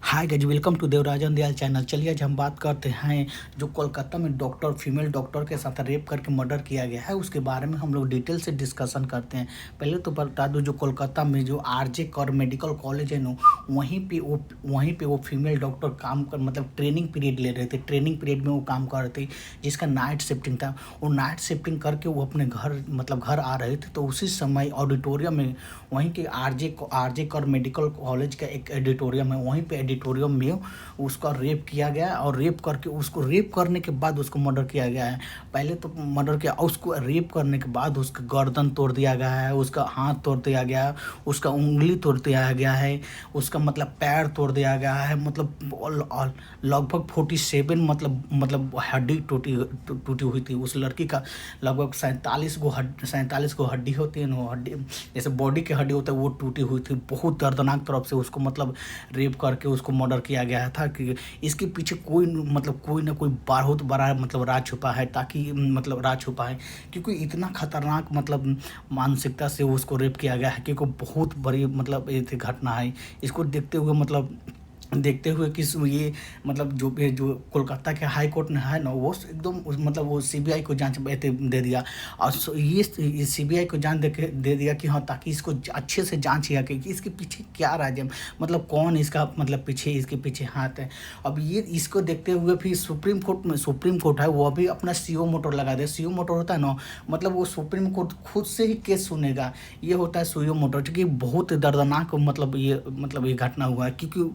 Hi guys, welcome to Devarajan Dayal channel. चलिए आज हम बात करते हैं जो कोलकाता में डॉक्टर फीमेल डॉक्टर के साथ रेप करके मर्डर किया गया है उसके बारे में हम लोग डिटेल से डिस्कशन करते हैं। पहले तो बता दूं, जो कोलकाता में जो आरजे कर मेडिकल कॉलेज है ना, वहीं पे वो फीमेल डॉक्टर काम कर मतलब ट्रेनिंग पीरियड ले रहे थे। ट्रेनिंग पीरियड में वो काम कर रहे थे जिसका नाइट शिफ्टिंग था। वो नाइट शिफ्टिंग करके वो अपने घर आ रहे थे, तो उसी समय ऑडिटोरियम में वहीं के आरजे कर मेडिकल कॉलेज का एक एडिटोरियम है, वहीं पे एडिटोरियम में उसका रेप किया गया और रेप करके उसको रेप करने के बाद उसको मर्डर किया गया है। पहले तो मर्डर किया और उसको रेप करने के बाद उसका गर्दन तोड़ दिया गया है, उसका हाथ तोड़ दिया गया है, उसका उंगली तोड़ दिया गया है, उसका मतलब पैर तोड़ दिया गया है। मतलब लगभग 47 मतलब हड्डी टूटी टूटी हुई थी उस लड़की का। लगभग 47 गो हड्डी होती है ना, हड्डी जैसे बॉडी की हड्डी होता है वो टूटी हुई थी। बहुत दर्दनाक तरफ से उसको मतलब रेप करके उसको मर्डर किया गया था कि इसके पीछे कोई ना कोई बहुत बड़ा मतलब राज छुपा है, ताकि मतलब राज छुपा है क्योंकि इतना खतरनाक मतलब मानसिकता से उसको रेप किया गया है क्योंकि बहुत बड़ी मतलब ये घटना है। इसको देखते हुए कि ये मतलब जो कोलकाता के हाई कोर्ट ने है ना, वो एकदम मतलब वो सीबीआई को जांच दे दिया। और ये सीबीआई को जांच दे दिया कि हाँ, ताकि इसको अच्छे से जांच किया कि इसके पीछे क्या राज है, मतलब कौन इसका मतलब इसके पीछे हाथ है। अब ये इसको देखते हुए फिर सुप्रीम कोर्ट है वो अभी अपना सीओ मोटर लगा दे। सीओ मोटर होता है ना, मतलब वो सुप्रीम कोर्ट खुद से ही केस सुनेगा। ये होता है सीओ मोटर, क्योंकि बहुत दर्दनाक मतलब ये घटना हुआ है क्योंकि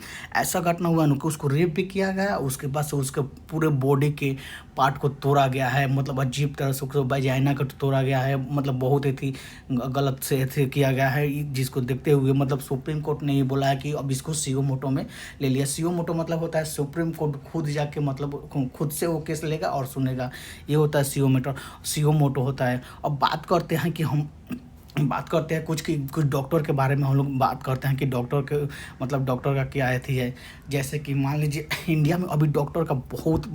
ऐसा घटना हुआ ना कि उसको रेप भी किया गया, उसके बाद से उसके पूरे बॉडी के पार्ट को तोड़ा गया है, मतलब अजीब तरह से उसको वजाइना को तोड़ा गया है, मतलब बहुत ही गलत से ऐसे किया गया है। जिसको देखते हुए मतलब सुप्रीम कोर्ट ने ये बोला है कि अब इसको सीओ मोटो में ले लिया। सीओ मोटो मतलब होता है सुप्रीम कोर्ट खुद जाके मतलब खुद से वो केस लेगा और सुनेगा, ये होता है सीओ मोटो होता है। अब बात करते हैं कुछ डॉक्टर के बारे में। हम लोग बात करते हैं कि डॉक्टर के मतलब डॉक्टर का क्या अथी है। जैसे कि मान लीजिए इंडिया में अभी डॉक्टर का बहुत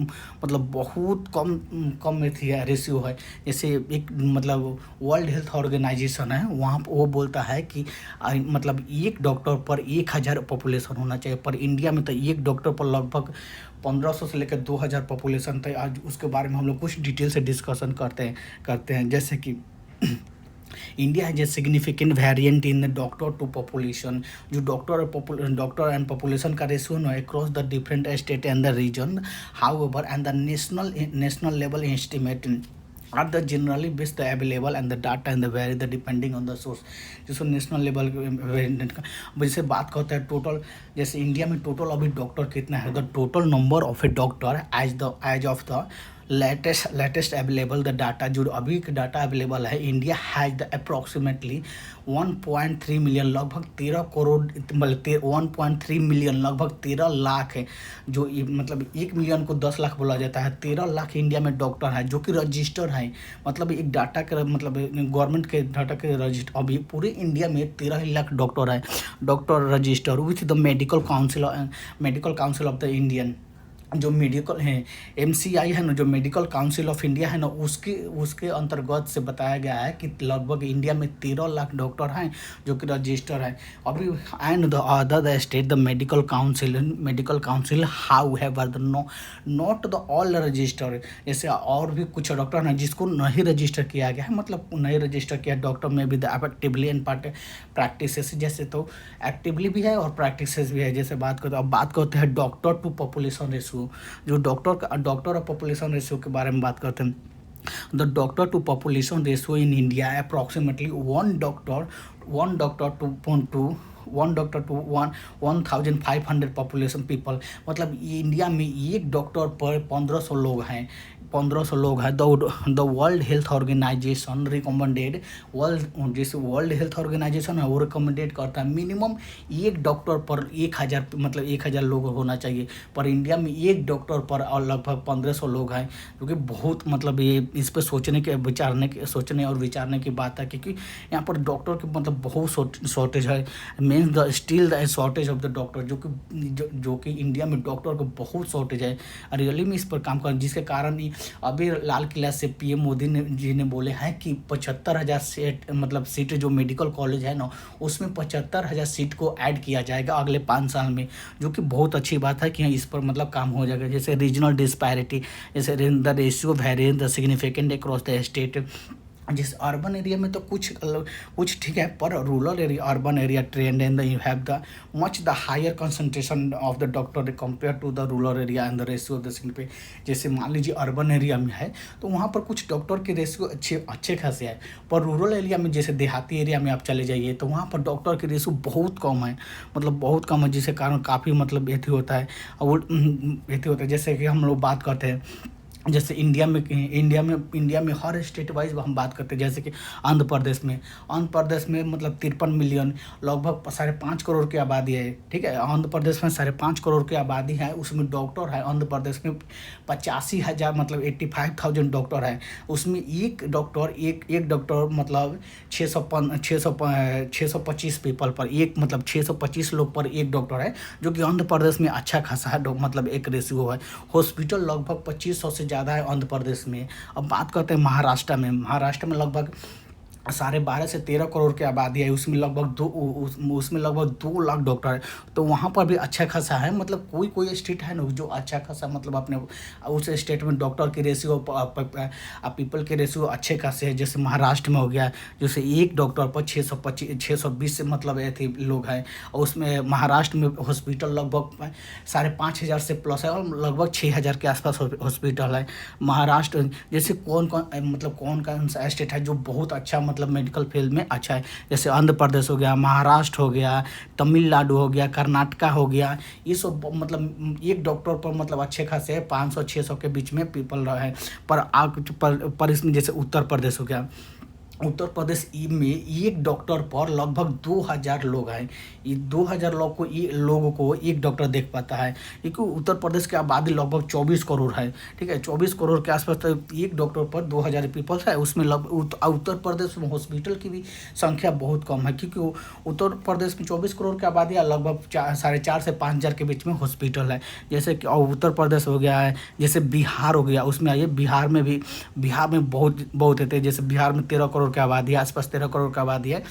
कम अथी है, रेशियो है। जैसे एक मतलब वर्ल्ड हेल्थ ऑर्गेनाइजेशन है, वहाँ वो बोलता है कि मतलब एक डॉक्टर पर 1000 पॉपुलेशन होना चाहिए, पर इंडिया में तो एक डॉक्टर पर लगभग 1500 से लेकर 2000 पॉपुलेशन था। आज उसके बारे में हम लोग कुछ डिटेल से डिस्कशन करते हैं। जैसे कि India has a significant variant in doctor to population. जो डॉक्टर एंड पॉपुलेशन का रेशियो है across the different state and the region, however and the national level estimate are the generally best available and the data and the vary the depending on the source। जैसे national level का जैसे बात करते हैं total, जैसे India में total अभी doctor कितना है। The total number of a doctor as of the latest available the data, जो अभी का डाटा अवेलेबल है, India has the approximately 1.3 million, लगभग 13 करोड़ मतलब 1.3 मिलियन लगभग 13 लाख है। जो मतलब 1 मिलियन को 10 लाख बोला जाता है। 13 लाख इंडिया में डॉक्टर है जो कि रजिस्टर है। मतलब एक डाटा के मतलब गवर्नमेंट के डाटा के रजिस्टर, अभी पूरे इंडिया में 13 लाख डॉक्टर है, doctor register with the medical council of the Indian. जो मेडिकल है एमसीआई है ना, जो मेडिकल काउंसिल ऑफ इंडिया है ना, उसके अंतर्गत से बताया गया है कि लगभग इंडिया में 13 लाख डॉक्टर हैं जो कि रजिस्टर है अभी। And the other state the medical council how have the not the all register. जैसे और भी कुछ डॉक्टर हैं जिसको नहीं रजिस्टर किया गया है, मतलब नहीं रजिस्टर किया डॉक्टर में भी द एक्टिवली एंड प्रैक्टिसेस। जैसे तो एक्टिवली भी है और प्रैक्टिसेस भी है। जैसे अब बात करते हैं डॉक्टर टू पॉपुलेशन रेशियो। जो डॉक्टर और पॉपुलेशन रेशियो के बारे में बात करते हैं। The doctor to population ratio in India approximately one doctor to 1500 population people. मतलब इंडिया में एक डॉक्टर पर 1500 लोग हैं। The world health organization recommended, world health organization है वो रिकमेंडेड करता है मिनिमम एक डॉक्टर पर 1000 लोग होना चाहिए, पर इंडिया में एक डॉक्टर पर और लगभग 1500 लोग हैं, जो कि बहुत मतलब ये इस पर सोचने और विचारने की बात है क्योंकि यहाँ पर डॉक्टर की मतलब बहुत शॉर्टेज है। Remains the still the shortage of the doctor, जो कि इंडिया में डॉक्टर को बहुत शॉर्टेज है। रियली में इस पर काम कर, जिसके कारण ही अभी लाल किला से पीएम मोदी जी ने बोले हैं कि 75,000 सीट, मतलब सीट जो मेडिकल कॉलेज है ना, उसमें 75,000 सीट को ऐड किया जाएगा अगले 5 साल में, जो कि बहुत अच्छी बात है कि इस पर मतलब काम हो जाएगा। जैसे रीजनल डिस्पैरिटी, जैसे the ratio variance the significant across the state. जिस अर्बन एरिया में तो कुछ ठीक है, पर rural area, urban area trend and you have the much the higher concentration of the doctor compare to the rural area and the ratio of the significant. जैसे मान लीजिए अर्बन एरिया में है तो वहाँ पर कुछ डॉक्टर के रेशियो अच्छे खासे है, पर रूरल एरिया में जैसे देहाती एरिया में आप चले जाइए तो वहाँ पर डॉक्टर के रेशियो बहुत कम है, मतलब बहुत कम है, जिसके कारण काफ़ी मतलब एथी होता है। और एथी होता है जैसे कि हम लोग बात करते हैं, जैसे इंडिया में हर स्टेट वाइज हम बात करते हैं। जैसे कि आंध्र प्रदेश में मतलब 53 मिलियन, लगभग 5.5 करोड़ की आबादी है, ठीक है। आंध्र प्रदेश में 5.5 करोड़ की आबादी है, उसमें डॉक्टर है आंध्र प्रदेश में 85,000, मतलब 85,000 डॉक्टर है। उसमें एक डॉक्टर मतलब 625 पीपल पर एक, मतलब 625 लोग पर एक डॉक्टर है, जो कि आंध्र प्रदेश में अच्छा खासा है, मतलब एक रेशियो है। हॉस्पिटल लगभग 2500 से ज़्यादा है आंध्र प्रदेश में। अब बात करते हैं महाराष्ट्र में लगभग 12.5 से 13 करोड़ की आबादी है, उसमें लगभग 2 लाख डॉक्टर है। तो वहाँ पर भी अच्छा खासा है, मतलब कोई स्टेट है ना जो अच्छा खासा, मतलब अपने उस स्टेट में डॉक्टर के रेशियो पीपल के रेशियो अच्छे खासे है। जैसे महाराष्ट्र में हो गया, जैसे एक डॉक्टर पर 620 से मतलब ऐसे लोग हैं, और उसमें महाराष्ट्र में हॉस्पिटल लगभग 5,500 से प्लस है, और लगभग 6,000 के आसपास हॉस्पिटल है। महाराष्ट्र जैसे कौन सा स्टेट है जो बहुत अच्छा मतलब मेडिकल फील्ड में अच्छा है, जैसे आंध्र प्रदेश हो गया, महाराष्ट्र हो गया, तमिलनाडु हो गया, कर्नाटका हो गया। ये सब मतलब एक डॉक्टर पर मतलब अच्छे खासे 500-600 के बीच में पीपल रहे। पर इसमें जैसे उत्तर प्रदेश हो गया, उत्तर प्रदेश में एक डॉक्टर पर लगभग 2,000 लोग हैं। ये 2,000 लोगों को एक डॉक्टर देख पाता है, क्योंकि उत्तर प्रदेश की आबादी लगभग 24 करोड़ है, ठीक है। 24 करोड़ के आसपास तो एक डॉक्टर पर 2,000 पीपल्स है। उसमें उत्तर प्रदेश में हॉस्पिटल की भी संख्या बहुत कम है, क्योंकि उत्तर प्रदेश में 24 करोड़ की आबादी है, लगभग 4.5 से 5,000 के बीच में हॉस्पिटल है। जैसे कि उत्तर प्रदेश हो गया है, जैसे बिहार हो गया, उसमें आइए बिहार में बहुत होते हैं। जैसे बिहार में 13 करोड़ की आबादी है, आसपास 13 करोड़ की आबादी है।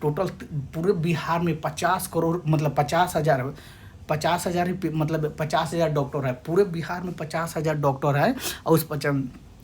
टोटल पूरे बिहार में 50 करोड़, मतलब 50,000 मतलब 50,000 डॉक्टर है। पूरे बिहार में 50,000 डॉक्टर है, और उस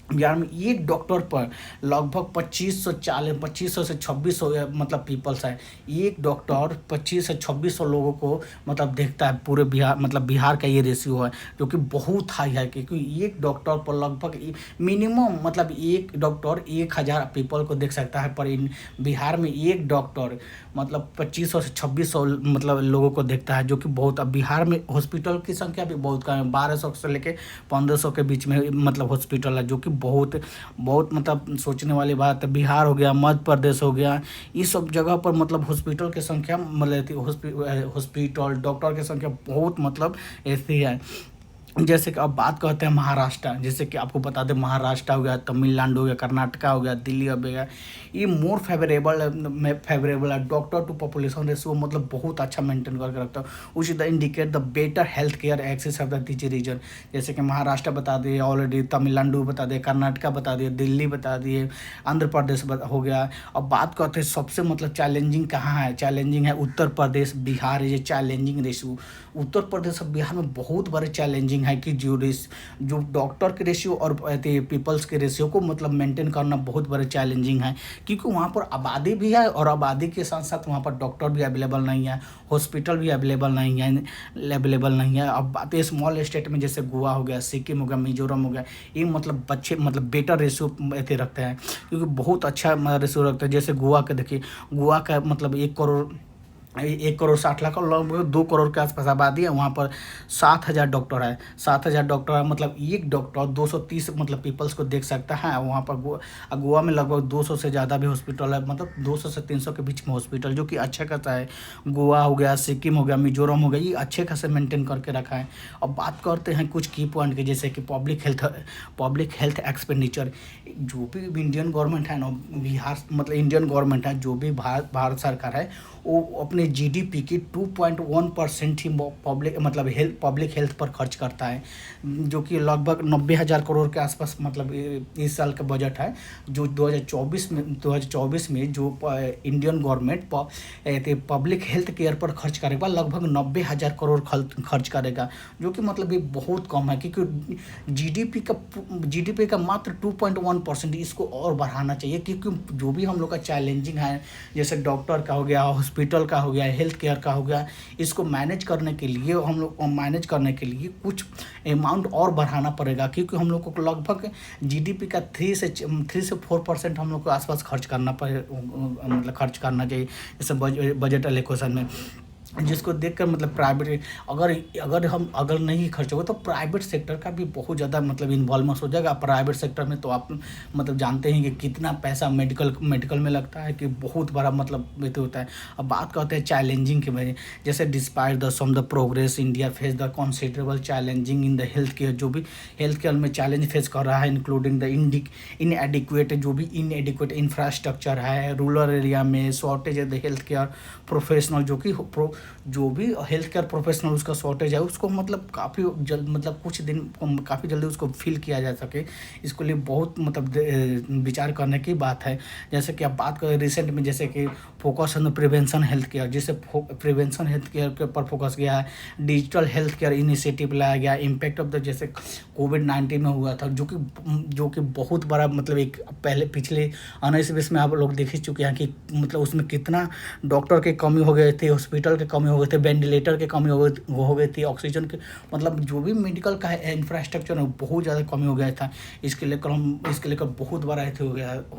बिहार में एक डॉक्टर पर लगभग 2500 से 2600 मतलब पीपल्स है। एक डॉक्टर 25 से 2600 लोगों को मतलब देखता है पूरे बिहार, मतलब बिहार का ये रेशियो है, जो कि बहुत हाई है, क्योंकि एक डॉक्टर पर लगभग मिनिमम मतलब एक डॉक्टर 1,000 पीपल को देख सकता है। पर इन बिहार में एक डॉक्टर मतलब 2500 से 2600 मतलब लोगों को देखता है, जो कि बहुत। अब बिहार में हॉस्पिटल की संख्या भी बहुत कम है, 1200 से लेके 1500 के बीच में मतलब हॉस्पिटल है, जो कि बहुत मतलब सोचने वाली बात है। बिहार हो गया, मध्य प्रदेश हो गया, इस सब जगह पर मतलब हॉस्पिटल की संख्या मतलब हॉस्पिटल डॉक्टर की संख्या बहुत मतलब ऐसी है। जैसे कि अब बात करते हैं महाराष्ट्र, जैसे कि आपको बता दें महाराष्ट्र हो गया, तमिलनाडु हो गया, कर्नाटका हो गया, दिल्ली हो गया, ये मोर फेवरेबल है डॉक्टर टू पॉपुलेशन रेशियो, मतलब बहुत अच्छा मेंटेन करके रखता है, which the indicate the better health care access of the this region. जैसे कि महाराष्ट्र बता दिए ऑलरेडी, तमिलनाडु बता दिए, कर्नाटका बता दिए, दिल्ली बता दिए, आंध्र प्रदेश हो गया। अब बात करते हैं सबसे मतलब चैलेंजिंग कहाँ है, चैलेंजिंग है उत्तर प्रदेश बिहार, ये चैलेंजिंग रेशियो उत्तर प्रदेश और बिहार में बहुत बड़े चैलेंजिंग है कि जो डॉक्टर के रेशियो और पीपल्स के रेशियो को मतलब मेंटेन करना बहुत बड़े चैलेंजिंग है, क्योंकि वहाँ पर आबादी भी है, और आबादी के साथ साथ वहाँ पर डॉक्टर भी अवेलेबल नहीं है, हॉस्पिटल भी अवेलेबल नहीं है। अब बात है स्मॉल स्टेट में, जैसे गोवा हो गया, सिक्किम हो गया, मिजोरम हो गया, ये मतलब बच्चे मतलब बेटर रेशियो रखते हैं, क्योंकि बहुत अच्छा रेशियो रखते हैं। जैसे गोवा के देखिए, गोवा का मतलब 1,60,00,000 और लगभग 2 करोड़ के आसपास आबादी है, वहाँ पर 7,000 डॉक्टर है। 7,000 डॉक्टर है, मतलब एक डॉक्टर 230 मतलब पीपल्स को देख सकता है। वहाँ पर गोवा में लगभग 200 से ज़्यादा भी हॉस्पिटल है, मतलब 200 से 300 के बीच में हॉस्पिटल, जो कि अच्छा खासा है। गोवा हो गया, सिक्किम हो गया, मिजोरम हो गया, ये अच्छे खासे मेंटेन करके रखा है। अब बात करते हैं कुछ की पॉइंट के, जैसे कि पब्लिक हेल्थ एक्सपेंडिचर। जो भी इंडियन गवर्नमेंट है ना, बिहार मतलब इंडियन गवर्नमेंट है, जो भी भारत सरकार है, वो अपने जीडीपी की 2.1% ही पब्लिक हेल्थ पर खर्च करता है, जो कि लगभग 90,000 करोड़ के आसपास मतलब इस साल का बजट है, जो 2024 में जो Indian government public health care पर खर्च करेगा लगभग 90,000 करोड़ खर्च करेगा, जो कि मतलब ये बहुत कम है, क्योंकि जीडीपी का मात्र 2.1%, इसको और बढ़ाना चाहिए, क्योंकि जो भी हम लोग का चैलेंजिंग है, जैसे डॉक्टर का हो गया, हॉस्पिटल का हो गया, हेल्थ केयर का हो गया, इसको मैनेज करने के लिए कुछ अमाउंट और बढ़ाना पड़ेगा, क्योंकि हम लोग को लगभग जीडीपी का 3 से 4% हम लोग को आसपास खर्च करना चाहिए, जैसे बजट एलोकेशन में, जिसको देखकर मतलब प्राइवेट अगर नहीं खर्च होगा तो प्राइवेट सेक्टर का भी बहुत ज़्यादा मतलब इन्वॉल्वमेंट हो जाएगा। प्राइवेट सेक्टर में तो आप मतलब जानते हैं कि कितना पैसा मेडिकल में लगता है, कि बहुत बड़ा मतलब ये तो होता है। अब बात करते हैं चैलेंजिंग के बारे में, जैसे despite the progress India face the considerable challenging in the health care, जो भी हेल्थ केयर में चैलेंज फेस कर रहा है, इंक्लूडिंग द इनएडिक्वेट इंफ्रास्ट्रक्चर है, रूरल एरिया में शॉर्टेज है द हेल्थ केयर प्रोफेशनल, जो भी हेल्थ केयर प्रोफेशनल उसका शॉर्टेज है, उसको मतलब काफ़ी जल्द मतलब कुछ दिन काफ़ी जल्दी उसको फिल किया जा सके, इसके लिए बहुत मतलब विचार करने की बात है। जैसे कि आप बात करें रिसेंट में, जैसे कि focus on prevention health care, जिससे प्रिवेंशन हेल्थ केयर के ऊपर फोकस किया है, डिजिटल हेल्थ केयर इनिशिएटिव लाया गया, इम्पैक्ट ऑफ द जैसे कोविड-19 में हुआ था, जो कि बहुत बड़ा मतलब एक पिछले 19-20 में आप लोग देख ही चुके हैं कि मतलब उसमें कितना डॉक्टर की कमी हो गए थे, हॉस्पिटल की कमी हो गए थे, वेंटिलेटर की कमी हो गई थी, ऑक्सीजन के मतलब जो भी मेडिकल का इंफ्रास्ट्रक्चर है बहुत ज़्यादा कमी हो गया था। इसके लेकर बहुत बड़ा हो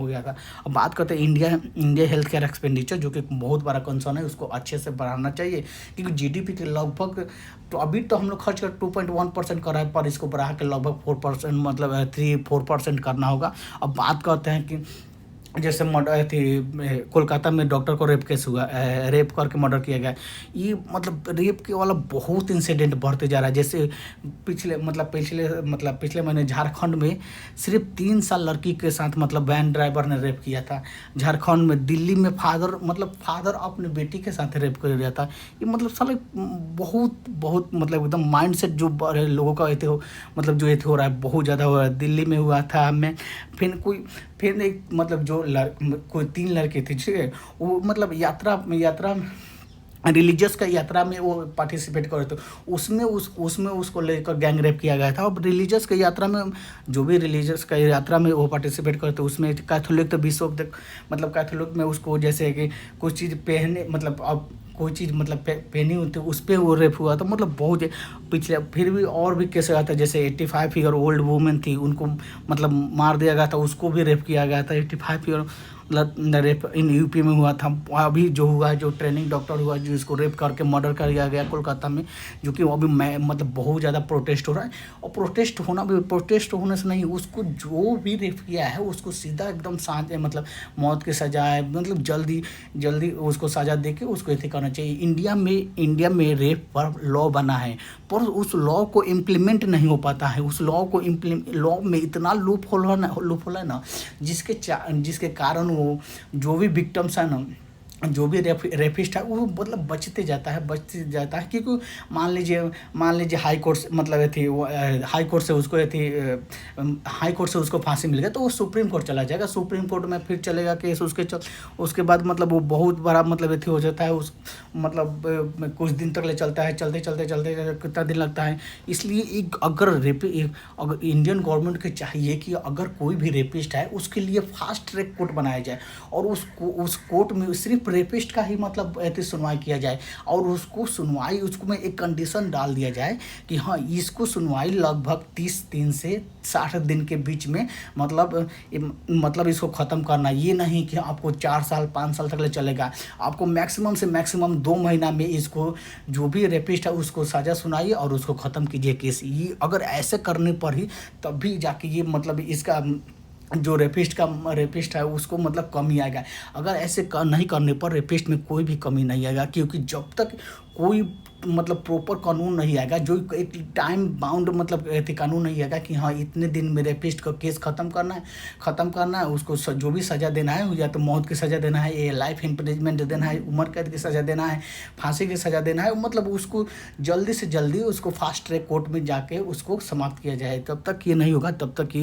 गया था। अब बात करते हैं इंडिया हेल्थ केयर एक्सपेंडिचर, जो कि बहुत बड़ा कंसर्न है, उसको अच्छे से बढ़ाना चाहिए, क्योंकि जीडीपी के लगभग तो अभी तो हम लोग खर्च कर 2.1% कर रहे हैं, पर इसको बढ़ा के लगभग 4% मतलब 3-4% करना होगा। अब बात करते हैं कि जैसे मर्डर थी कोलकाता में डॉक्टर को रेप केस हुआ, रेप करके मर्डर किया गया। ये मतलब रेप के वाला बहुत इंसिडेंट बढ़ते जा रहा है। जैसे पिछले महीने झारखंड में सिर्फ 3 साल लड़की के साथ मतलब वैन ड्राइवर ने रेप किया था झारखंड में। दिल्ली में फादर अपने बेटी के साथ रेप कर दिया था। ये मतलब साले बहुत मतलब एकदम माइंड सेट जो लोगों का ऐसे हो मतलब जो ऐसे हो रहा है, बहुत ज़्यादा हो रहा है। दिल्ली में हुआ था हमें, फिर एक मतलब कोई 3 लड़के थे, ठीक है, वो मतलब यात्रा रिलीजियस का यात्रा में वो पार्टिसिपेट कर रहे थे, उसमें उसको लेकर गैंग रेप किया गया था। अब रिलीजियस की यात्रा में जो भी रिलीजियस का यात्रा में वो पार्टिसिपेट करते, उसमें कैथोलिक तो विश्व मतलब कैथोलिक में उसको जैसे कि कुछ चीज़ पहने मतलब अब कोई चीज़ मतलब पहनी होती, उस पर वो रेप हुआ था। मतलब बहुत पिछले फिर भी और भी केस आया था, जैसे 85 ईयर ओल्ड वुमेन थी, उनको मतलब मार दिया गया था, उसको भी रेप किया गया था। 85 ईयर रेप इन यूपी में हुआ था। अभी जो हुआ है, जो ट्रेनिंग डॉक्टर हुआ जिसको रेप करके मर्डर कर दिया गया कोलकाता में, जो कि अभी मतलब बहुत ज़्यादा प्रोटेस्ट हो रहा है। और प्रोटेस्ट होने से नहीं, उसको जो भी रेप किया है उसको सीधा एकदम मतलब मौत की सजा है, मतलब जल्दी उसको सजा दे के उसको ऐसे करना चाहिए। इंडिया में रेप पर लॉ बना है, पर उस लॉ को इम्प्लीमेंट नहीं हो पाता है। उस लॉ में इतना लूप होल है ना, जिसके कारण वो जो भी विक्टिम्स है ना, जो भी रेपिस्ट है, वो मतलब बचते जाता है, क्योंकि मान लीजिए हाई कोर्ट से मतलब थी वो हाई कोर्ट से उसको फांसी मिल गया, तो वो सुप्रीम कोर्ट चला जाएगा। सुप्रीम कोर्ट में फिर चलेगा केस, उसके बाद मतलब वो बहुत बड़ा मतलब एथी हो जाता है, उस मतलब कुछ दिन तक ले चलता है, चलते कितना दिन लगता है। इसलिए अगर इंडियन गवर्नमेंट को चाहिए कि अगर कोई भी रेपिस्ट है उसके लिए फास्ट ट्रैक कोर्ट बनाया जाए, और उस कोर्ट में सिर्फ रेपिस्ट का ही मतलब ऐसे सुनवाई किया जाए, और उसको में एक कंडीशन डाल दिया जाए कि हाँ, इसको सुनवाई लगभग 30 दिन से 60 दिन के बीच में मतलब इसको ख़त्म करना। ये नहीं कि आपको 4 साल 5 साल तक ले चलेगा, आपको मैक्सिमम से मैक्सिमम 2 महीना में इसको जो भी रेपिस्ट है उसको सज़ा सुनाइए और उसको ख़त्म कीजिए केस। ये अगर ऐसे करने पर ही तभी जाके ये मतलब इसका जो रेपिस्ट है उसको मतलब कमी आएगा। अगर ऐसे नहीं करने पर रेपिस्ट में कोई भी कमी नहीं आएगा, क्योंकि जब तक कोई मतलब प्रॉपर कानून नहीं आएगा, जो एक टाइम बाउंड मतलब कानून नहीं आएगा कि हाँ इतने दिन में रेपिस्ट का केस ख़त्म करना है उसको जो भी सज़ा देना है, या तो मौत की सज़ा देना है, ये लाइफ इम्प्रिजमेंट देना है, उम्र कैद की सज़ा देना है, फांसी की सज़ा देना है, मतलब उसको जल्दी से जल्दी उसको फास्ट ट्रैक कोर्ट में जाके उसको समाप्त किया जाए। तब तक ये नहीं होगा, तब तक